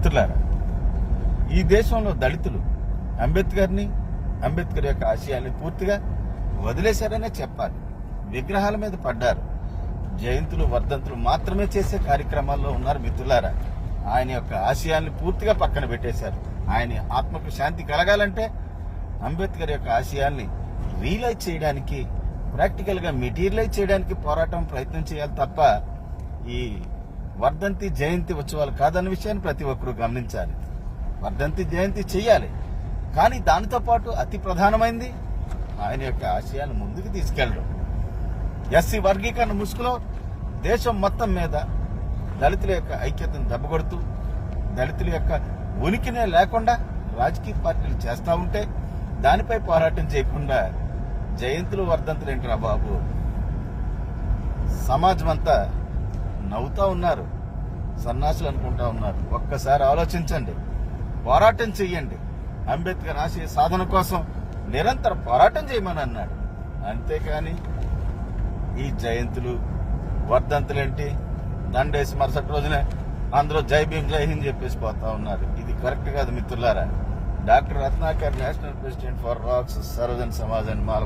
మిత్రులారా, ఈ దేశంలో దళితులు అంబేద్కర్ యొక్క ఆశయాల్ని పూర్తిగా వదిలేశారనే చెప్పాలి. విగ్రహాల మీద పడ్డారు. జయంతులు వర్ధంతులు మాత్రమే చేసే కార్యక్రమాల్లో ఉన్నారు మిత్రులారా. ఆయన యొక్క ఆశయాల్ని పూర్తిగా పక్కన పెట్టేశారు. ఆయన ఆత్మకు శాంతి కలగాలంటే అంబేద్కర్ యొక్క ఆశయాల్ని రియలైజ్ చేయడానికి, ప్రాక్టికల్ గా మెటీరియలైజ్ చేయడానికి ప్రయత్నం చేయాలి తప్ప ఈ వర్ధంతి జయంతి ఉత్సవాలు కాదన్న విషయాన్ని ప్రతి ఒక్కరూ గమనించాలి. వర్ధంతి జయంతి చెయ్యాలి, కానీ దానితో పాటు అతి ప్రధానమైంది ఆయన యొక్క ఆశయాన్ని ముందుకు తీసుకెళ్ళడం. ఎస్సీ వర్గీకరణ ముసుగులో దేశం మొత్తం మీద దళితుల యొక్క ఐక్యతను దెబ్బకొడుతూ, దళితుల యొక్క ఉనికినే లేకుండా రాజకీయ పార్టీలు చేస్తా ఉంటే దానిపై పోరాటం చేయకుండా జయంతులు వర్ధంతులు ఏంటరా బాబు? సమాజం అంతా నవ్వుతా ఉన్నారు, సన్నాసులు అనుకుంటా ఉన్నారు. ఒక్కసారి ఆలోచించండి, పోరాటం చెయ్యండి. అంబేద్కర్ ఆశయ సాధన కోసం నిరంతర పోరాటం చేయమని అన్నాడు. అంతేకాని ఈ జయంతులు వర్ధంతులేంటి, దండేసి మరుసటి రోజునే అందరూ జై భీమ్ జై హింద్ చెప్పేసి పోతా ఉన్నారు. ఇది కరెక్ట్ కాదు మిత్రులారా. Doctor Ratnakar, national president for రాక్స్ సర్వజన్ సమాజ్ అండ్ మాల